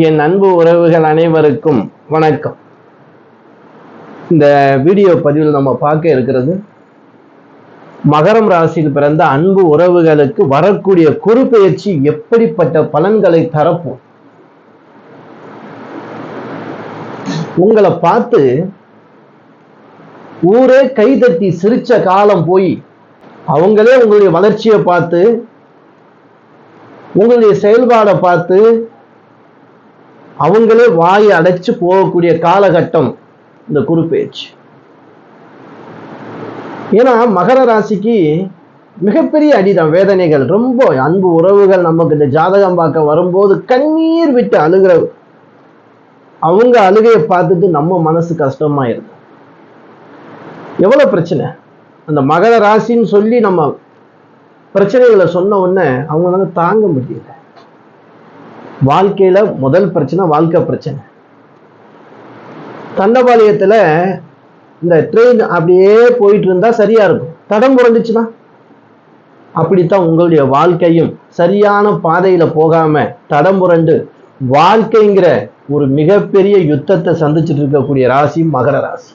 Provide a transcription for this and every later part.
என் அன்பு உறவுகள் அனைவருக்கும் வணக்கம். இந்த வீடியோ பதிவில் நம்ம பார்க்க இருக்கிறது மகரம் ராசியில் பிறந்த அன்பு உறவுகளுக்கு வரக்கூடிய குரு பெயர்ச்சி எப்படிப்பட்ட பலன்களை தரப்போம். உங்களை பார்த்து ஊரே கைதட்டி சிரிச்ச காலம் போய் அவங்களே உங்களுடைய வளர்ச்சியை பார்த்து உங்களுடைய செயல்பாடை பார்த்து அவங்களே வாயை அடைச்சு போகக்கூடிய காலகட்டம் இந்த குரு பெயர்ச்சி. ஏன்னா மகர ராசிக்கு மிகப்பெரிய அடிதான், வேதனைகள் ரொம்ப. அன்பு உறவுகள் நமக்கு இந்த ஜாதகம் பார்க்க வரும்போது கண்ணீர் விட்டு அழுகிற அவங்க அழுகையை பார்த்துட்டு நம்ம மனசு கஷ்டமாயிருது. எவ்வளவு பிரச்சனை. அந்த மகர ராசின்னு சொல்லி நம்ம பிரச்சனைகளை சொன்ன உடனே அவங்களால தாங்க முடியல. வாழ்க்கையில முதல் பிரச்சனை வாழ்க்கை பிரச்சனை. தண்டபாளையத்துல இந்த ட்ரெயின் அப்படியே போயிட்டு இருந்தா சரியா இருக்கும், தடம் புரண்டுச்சுன்னா அப்படித்தான் உங்களுடைய வாழ்க்கையும் சரியான பாதையில போகாம தடம் புரண்டு வாழ்க்கைங்கிற ஒரு மிகப்பெரிய யுத்தத்தை சந்திச்சுட்டு இருக்கக்கூடிய ராசி மகர ராசி.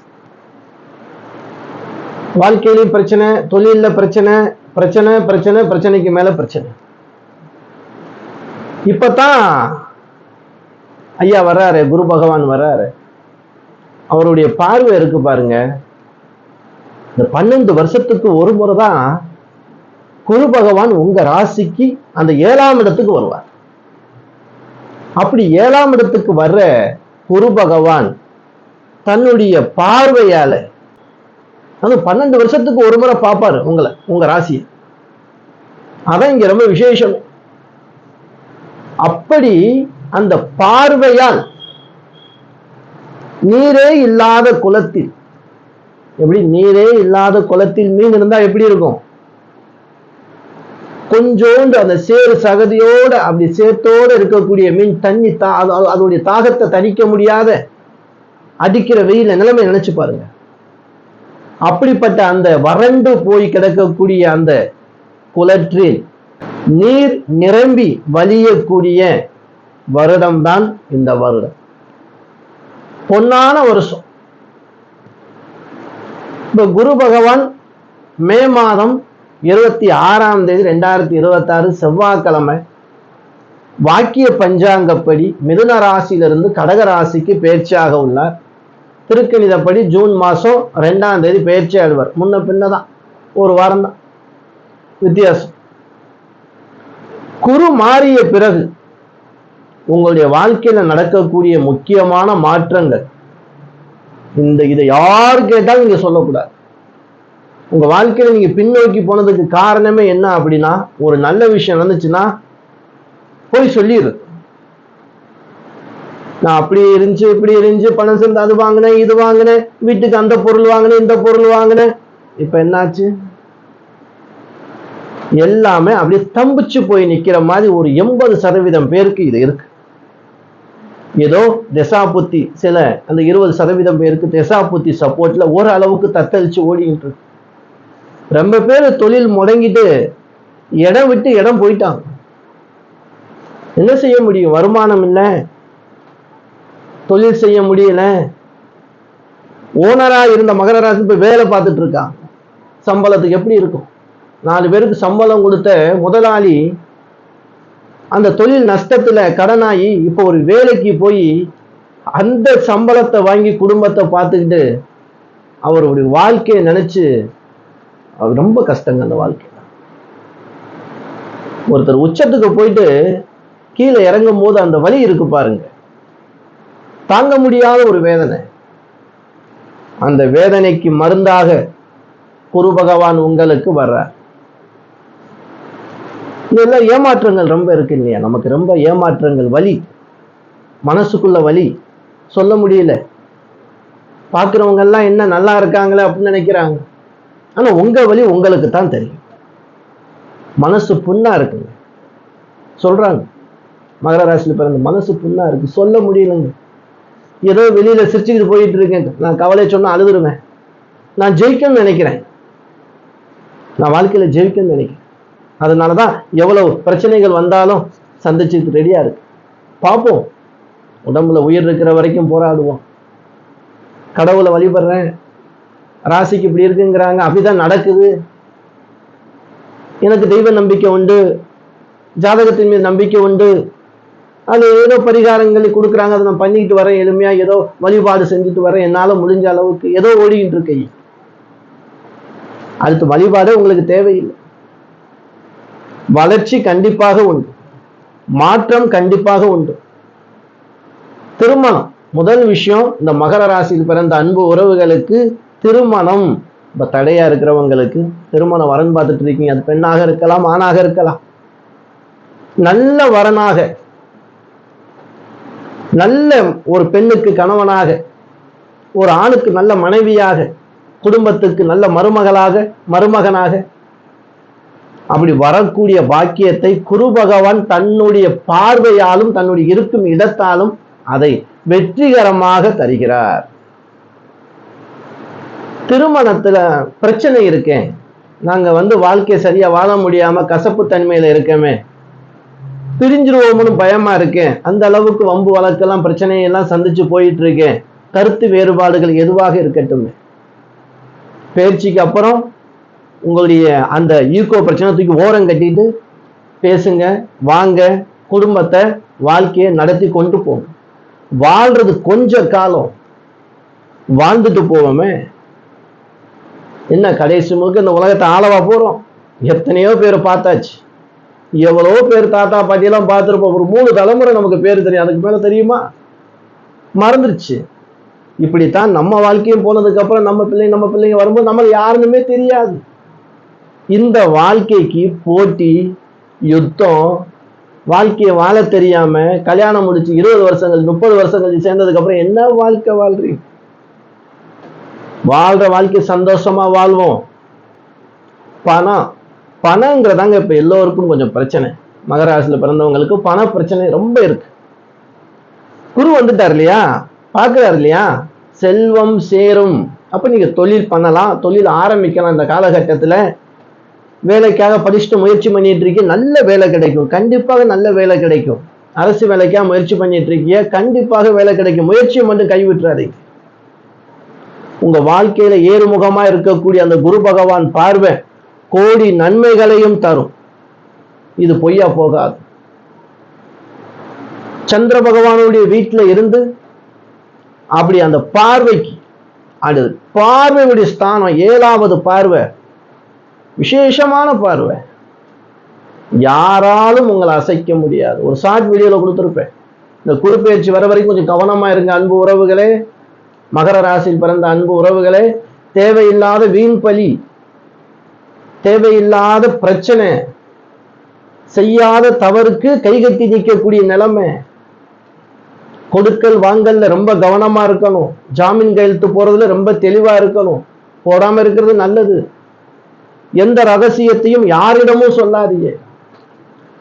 வாழ்க்கையிலும் பிரச்சனை, தொழில பிரச்சனை, பிரச்சனை பிரச்சனை பிரச்சனைக்கு மேல பிரச்சனை. இப்பதான் ஐயா வர்றாரு, குரு பகவான் வர்றாரு. அவருடைய பார்வை இருக்கு பாருங்க. இந்த 12 வருஷத்துக்கு ஒரு முறைதான் குரு பகவான் உங்க ராசிக்கு அந்த 7ஆம் இடத்துக்கு வருவார். அப்படி 7ஆம் இடத்துக்கு வர்ற குரு பகவான் தன்னுடைய பார்வையால அது 12 வருஷத்துக்கு ஒரு முறை பார்ப்பாரு உங்களை, உங்க ராசியை. அதான் இங்க ரொம்ப விசேஷம். அப்படி அந்த பார்வையால் நீரே இல்லாத குளத்தில், எப்படி நீரே இல்லாத குளத்தில் மீன் இருந்தா எப்படி இருக்கும்? கொஞ்சோண்டு அந்த சேறு சகதியோட அப்படி சேத்தோட இருக்கக்கூடிய மீன் தண்ணி அதோடைய தாகத்தை தணிக்க முடியாத அடிக்கிற வெயில நிலைமை நினைச்சு பாருங்க. அப்படிப்பட்ட அந்த வறண்டு போய் கிடக்கக்கூடிய அந்த குளற்றில் நீர் நிரம்பி வலியக்கூடிய வருடம்தான் இந்த வருடம். பொன்னான வருஷம். இப்ப குரு பகவான் மே மாதம் 26ஆம் தேதி 2026 செவ்வாய்க்கிழமை வாக்கிய பஞ்சாங்கப்படி மிதுன ராசியிலிருந்து கடக ராசிக்கு பயிற்சியாக உள்ளார். திருக்கணிதப்படி ஜூன் மாசம் 2ஆம் தேதி பயிற்சி ஆடுவார். முன்ன பின்னதான், ஒரு வாரம் தான் வித்தியாசம். குரு மாறிய பிறகு உங்களுடைய வாழ்க்கையில நடக்கக்கூடிய முக்கியமான மாற்றங்கள் இதை யார் கேட்டாலும் நீங்க சொல்லக்கூடாது. உங்க வாழ்க்கையில நீங்க பின்னோக்கி போனதுக்கு காரணமே என்ன அப்படின்னா, ஒரு நல்ல விஷயம் நடந்துச்சுன்னா போய் சொல்லிடு. நான் அப்படி இருந்துச்சு இப்படி இருந்துச்சு, பணம் சேர்ந்து அது வாங்கினேன் இது வாங்கினேன், வீட்டுக்கு அந்த பொருள் வாங்கினேன் இந்த பொருள் வாங்கினேன். இப்ப என்னாச்சு? எல்லாமே அப்படியே தம்பிச்சு போய் நிக்கிற மாதிரி ஒரு 80% பேருக்கு இது இருக்கு. ஏதோ தசாபுத்தி சில அந்த 20% பேருக்கு தசாபுத்தி சப்போர்ட்ல ஒரு அளவுக்கு தத்தளிச்சு ஓடிக்கிட்டு இருக்கு. ரொம்ப பேர் தொழில் முடங்கிட்டு இடம் விட்டு இடம் போயிட்டாங்க. என்ன செய்ய முடியும்? வருமானம் இல்லை, தொழில் செய்ய முடியல. ஓனரா இருந்த மகர ராசி போய் வேலை பார்த்துட்டு இருக்காங்க. சம்பளத்துக்கு எப்படி இருக்கும்? 4 பேருக்கு சம்பளம் கொடுத்த முதலாளி அந்த தொழில் நஷ்டத்துல கடனாகி இப்போ ஒரு வேலைக்கு போய் அந்த சம்பளத்தை வாங்கி குடும்பத்தை பார்த்துக்கிட்டு அவருடைய வாழ்க்கையை நினைச்சு அவர் ரொம்ப கஷ்டங்க. அந்த வாழ்க்கை ஒருத்தர் உச்சத்துக்கு போயிட்டு கீழே இறங்கும் போது அந்த வலி இருக்கு பாருங்க, தாங்க முடியாத ஒரு வேதனை. அந்த வேதனைக்கு மருந்தாக குரு பகவான் உங்களுக்கு வர்றார். இதெல்லாம் ஏமாற்றங்கள் ரொம்ப இருக்கு இல்லையா? நமக்கு ரொம்ப ஏமாற்றங்கள், வலி, மனசுக்குள்ள வலி சொல்ல முடியல. பார்க்குறவங்க எல்லாம் என்ன நல்லா இருக்காங்களே அப்படின்னு நினைக்கிறாங்க. ஆனா உங்க வலி உங்களுக்கு தான் தெரியும். மனசு புண்ணா இருக்குங்க சொல்றாங்க. மகர ராசியில பிறந்த மனசு புண்ணா இருக்கு, சொல்ல முடியலங்க. ஏதோ வெளியில சிரிச்சுக்கிட்டு போயிட்டு இருக்கேன், நான் கவலை சொன்னா அழுதுருவேன். நான் ஜெயிக்கணும்னு நினைக்கிறேன், நான் வாழ்க்கையில ஜெயிக்கணும்னு நினைக்கிறேன். அதனாலதான் எவ்வளவு பிரச்சனைகள் வந்தாலும் சந்திச்சுட்டு ரெடியா இருக்கு. பார்ப்போம் உடம்புல உயிர் இருக்கிற வரைக்கும் போராடுவோம். கடவுளை வழிபடுறேன், ராசிக்கு இப்படி இருக்குங்கிறாங்க, அப்படிதான் நடக்குது, எனக்கு தெய்வ நம்பிக்கை உண்டு, ஜாதகத்தின் மீது நம்பிக்கை உண்டு, அது ஏதோ பரிகாரங்களை கொடுக்குறாங்க, அதை நான் பண்ணிக்கிட்டு வரேன், எளிமையா ஏதோ வழிபாடு செஞ்சுட்டு வரேன், என்னால முடிஞ்ச அளவுக்கு ஏதோ ஓடிக்கிட்டு இருக்கேன். அடுத்து வழிபாடு உங்களுக்கு தேவையில்லை. வளர்ச்சி கண்டிப்பாக உண்டு, மாற்றம் கண்டிப்பாக உண்டு. திருமணம் முதல் விஷயம். இந்த மகர ராசியில் பிறந்த அன்பு உறவுகளுக்கு திருமணம் இப்ப தடையா இருக்கிறவங்களுக்கு திருமணம் வரன் பார்த்துட்டு இருக்கீங்க. அது பெண்ணாக இருக்கலாம், ஆணாக இருக்கலாம். நல்ல வரனாக, நல்ல ஒரு பெண்ணுக்கு கணவனாக, ஒரு ஆணுக்கு நல்ல மனைவியாக, குடும்பத்துக்கு நல்ல மருமகளாக, மருமகனாக அப்படி வரக்கூடிய பாக்கியத்தை குரு பகவான் தன்னுடைய பார்வையாலும் தன்னுடைய இருக்கும் இடத்தாலும் அதை வெற்றிகரமாக தருகிறார். திருமணத்துல பிரச்சனை இருக்கேன், நாங்க வாழ்க்கையை சரியா வாழ முடியாம கசப்பு தன்மையில இருக்கமே, பிரிஞ்சிருவோம்னு பயமா இருக்கேன், அந்த அளவுக்கு வம்பு வழக்கெல்லாம் பிரச்சனையெல்லாம் சந்திச்சு போயிட்டு இருக்கேன், கருத்து வேறுபாடுகள் எதுவாக இருக்கட்டும், பயிற்சிக்கு அப்புறம் உங்களுடைய அந்த ஈகோ பிரச்சனை தூக்கி ஓரம் கட்டிட்டு பேசுங்க, வாங்க, குடும்பத்தை வாழ்க்கையை நடத்தி கொண்டு போங்க. வாழ்றது கொஞ்ச காலம் வாழ்ந்துட்டு போவோமே, என்ன கடைசி முழுக்க இந்த உலகத்தை ஆளவா போறோம்? எத்தனையோ பேரை பார்த்தாச்சு, எவ்வளோ பேர் தாத்தா பாட்டியெல்லாம் பார்த்துருப்போம். ஒரு 3 தலைமுறை நமக்கு பேர் தெரியும், அதுக்கு மேல தெரியுமா? மறந்துருச்சு. இப்படித்தான் நம்ம வாழ்க்கையும் போனதுக்கு அப்புறம் நம்ம பிள்ளைங்க வரும்போது நம்மள யாருக்குமே தெரியாது. இந்த வாழ்க்கைக்கு போட்டி, யுத்தம், வாழ்க்கையை வாழ தெரியாம கல்யாணம் முடிச்சு 20 வருஷங்கள் 30 வருஷங்கள் சேர்ந்ததுக்கு அப்புறம் என்ன வாழ்க்கை வாழ்றீங்க? வாழ்ற வாழ்க்கை சந்தோஷமா வாழ்வோம். பணங்கிறதாங்க இப்ப எல்லோருக்கும் கொஞ்சம் பிரச்சனை. மகராசில பிறந்தவங்களுக்கு பண பிரச்சனை ரொம்ப இருக்கு. குரு வந்துட்டார் இல்லையா, பார்க்கிறார் இல்லையா, செல்வம் சேரும். அப்ப நீங்க தொழில் பண்ணலாம், தொழில் ஆரம்பிக்கலாம். இந்த காலகட்டத்துல வேலைக்காக படிச்சுட்டு முயற்சி பண்ணிட்டு இருக்கீங்க, நல்ல வேலை கிடைக்கும், கண்டிப்பாக நல்ல வேலை கிடைக்கும். அரசு வேலைக்காக முயற்சி பண்ணிட்டு இருக்கீங்க, கண்டிப்பாக வேலை கிடைக்கும். முயற்சியை மட்டும் கைவிட்டுறாதீங்க. உங்க வாழ்க்கையில ஏறுமுகமா இருக்கக்கூடிய அந்த குரு பகவான் பார்வை கோடி நன்மைகளையும் தரும். இது பொய்யா போகாது. சந்திர பகவானுடைய வீட்டுல இருந்து அப்படி அந்த பார்வைக்கு அடுத்து பார்வையுடைய ஸ்தானம் 7வது பார்வை, விசேஷமான பார்வை. யாராலும் உங்களை அசைக்க முடியாது. ஒரு ஷார்ட் வீடியோல கொடுத்துருப்பேன். இந்த குறுப்பெயர்ச்சி வர வரைக்கும் கொஞ்சம் கவனமா இருங்க அன்பு உறவுகளே, மகர ராசியில் பிறந்த அன்பு உறவுகளே. தேவையில்லாத வீண் பலி, தேவையில்லாத பிரச்சனை, செய்யாத தவறுக்கு கைகட்டி நிற்கக்கூடிய நிலைமை. கொடுக்கல் வாங்கல்ல ரொம்ப கவனமா இருக்கணும். ஜாமீன் கையெழுத்து போறதுல ரொம்ப தெளிவா இருக்கணும். போடாம இருக்கிறது நல்லது. எந்த ரகசியத்தையும் யாரிடமும் சொல்லாதீங்க.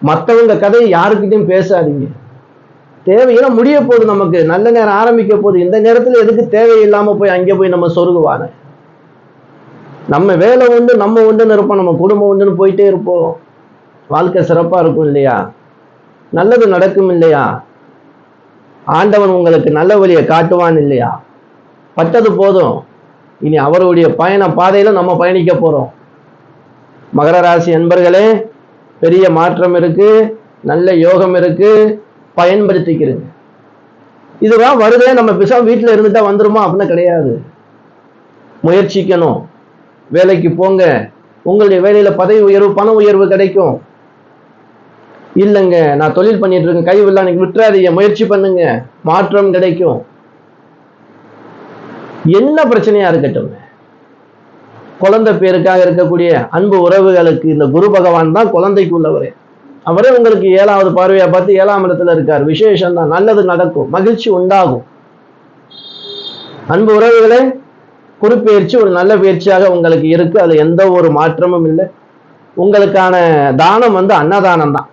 மற்றவங்க கதையை யாருக்கிட்டையும் பேசாதீங்க. தேவையில்லை, முடிய போகுது, நமக்கு நல்ல நேரம் ஆரம்பிக்க போகுது. இந்த நேரத்துல எதுக்கு தேவையில்லாம போய் அங்கே போய் நம்ம சொருகுவான? நம்ம வேலை உண்டு, நம்ம உண்டுன்னு இருப்போம், நம்ம குடும்பம் உண்டுன்னு போயிட்டே இருப்போம். வாழ்க்கை சிறப்பா இருக்கும் இல்லையா? நல்லது நடக்கும் இல்லையா? ஆண்டவன் உங்களுக்கு நல்ல வழியை காட்டுவான் இல்லையா? பட்டது போதும். இனி அவருடைய பயண பாதையில நம்ம பயணிக்க போறோம். மகர ராசி அன்பர்களே, பெரிய மாற்றம் இருக்கு, நல்ல யோகம் இருக்கு, பயன்படுத்திக்கிறீங்க. இதுதான் வருதே, நம்ம பேசாம வீட்டுல இருந்துட்டா வந்துருமா அப்படின்னு கிடையாது. முயற்சிக்கணும், வேலைக்கு போங்க, உங்களுடைய வேலையில பதவி உயர்வு, பண உயர்வு கிடைக்கும். இல்லைங்க நான் தொழில் பண்ணிட்டு இருக்கேன், கைவிடலாம், நீங்க விட்டுறாதீங்க, முயற்சி பண்ணுங்க, மாற்றம் கிடைக்கும். என்ன பிரச்சனையா இருக்கட்டும், குழந்தை பேருக்காக இருக்கக்கூடிய அன்பு உறவுகளுக்கு இந்த குரு பகவான் தான் குழந்தைக்கு உள்ளவரே. அவரே உங்களுக்கு 7வது பார்வையா பார்த்து 7ஆம் இடத்துல இருக்கார். விசேஷம் தான், நல்லது நடக்கும், மகிழ்ச்சி உண்டாகும். அன்பு உறவுகளே, குறுப்பெயர்ச்சி ஒரு நல்ல பயிற்சியாக உங்களுக்கு இருக்கு, அது எந்த ஒரு மாற்றமும் இல்லை. உங்களுக்கான தானம் அன்னதானம் தான்.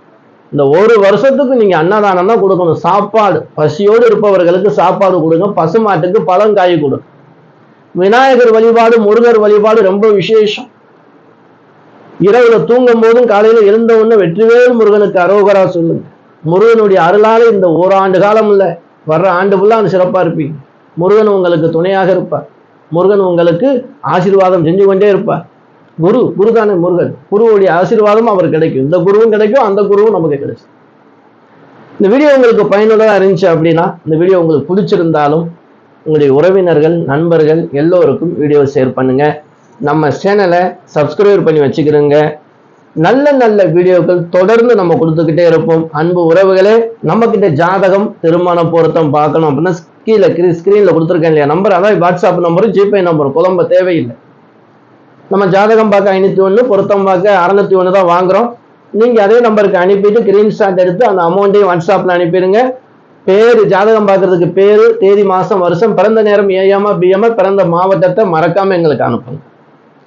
இந்த ஒரு வருஷத்துக்கு நீங்க அன்னதானம் தான் கொடுக்கணும். சாப்பாடு, பசியோடு இருப்பவர்களுக்கு சாப்பாடு கொடுங்க, பசுமாட்டுக்கு பழங்காய் கொடுங்க. விநாயகர் வழிபாடு, முருகர் வழிபாடு ரொம்ப விசேஷம். இரவுல தூங்கும் போதும் காலையில எழுந்த உடனே வெற்றிவேல் முருகனுக்கு அரோகரா சொல்லுங்க. முருகனுடைய அருளால இந்த 1 ஆண்டு காலம் இல்ல வர்ற ஆண்டு ஃபுல்லாக சிறப்பாக இருப்பீங்க. முருகன் உங்களுக்கு துணையாக இருப்பார். முருகன் உங்களுக்கு ஆசீர்வாதம் செஞ்சு கொண்டே இருப்பார். குரு தானே முருகன். குருவுடைய ஆசீர்வாதம் அவர் கிடைக்கும். இந்த குருவும் கிடைக்கும், அந்த குருவும் நமக்கு கிடைக்கும். இந்த வீடியோ உங்களுக்கு பயனுள்ளதாக இருந்துச்சு அப்படின்னா, இந்த வீடியோ உங்களுக்கு பிடிச்சிருந்தாலும் உங்களுடைய உறவினர்கள், நண்பர்கள் எல்லோருக்கும் வீடியோ ஷேர் பண்ணுங்க. நம்ம சேனலை சப்ஸ்கிரைப் பண்ணி வச்சுக்கிறோங்க. நல்ல நல்ல வீடியோக்கள் தொடர்ந்து நம்ம கொடுத்துக்கிட்டே இருப்போம். அன்பு உறவுகளே, நம்ம கிட்ட ஜாதகம், திருமண பொருத்தம் பார்க்கணும் அப்படின்னா கீழே ஸ்கிரீன்ல கொடுத்துருக்கேன் இல்லையா நம்பர், அதான் வாட்ஸ்அப் நம்பரும் ஜிபே நம்பரும், குழம்ப தேவையில்லை. நம்ம ஜாதகம் பார்க்க 501, பொருத்தம் பார்க்க 601 தான் வாங்குறோம். நீங்க அதே நம்பருக்கு அனுப்பிட்டு ஸ்கிரீன்ஷாட் எடுத்து அந்த அமௌண்ட்டையும் வாட்ஸ்அப்ல அனுப்பிடுங்க. பேரு, ஜாதகம் பார்க்கறதுக்கு பேரு, தேதி, மாசம், வருஷம், பிறந்த நேரம், ஏஎம் பிஎம், பிறந்த மாவட்டத்தை மறக்காம எங்களுக்கு அனுப்புங்க.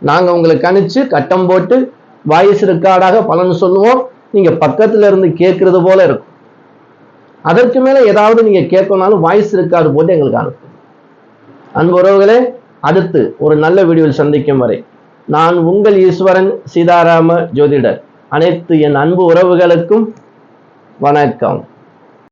நாங்க உங்களுக்கு அனுப்பிச்சு கட்டம் போட்டு வாய்ஸ் ரெக்கார்டாக பலன் சொல்லுவோம். நீங்க பக்கத்துல இருந்து கேட்கறது போல இருக்கும். அதற்கு மேல ஏதாவது நீங்க கேட்கணும்னாலும் வாய்ஸ் ரெக்கார்டு போட்டு எங்களுக்கு அனுப்புங்க. அன்பு உறவுகளே, அடுத்து ஒரு நல்ல வீடியோவில் சந்திக்கும் வரை நான் உங்கள் ஈஸ்வரன் சீதாராம ஜோதிடர். அனைத்து என் அன்பு உறவுகளுக்கும் வணக்கம்.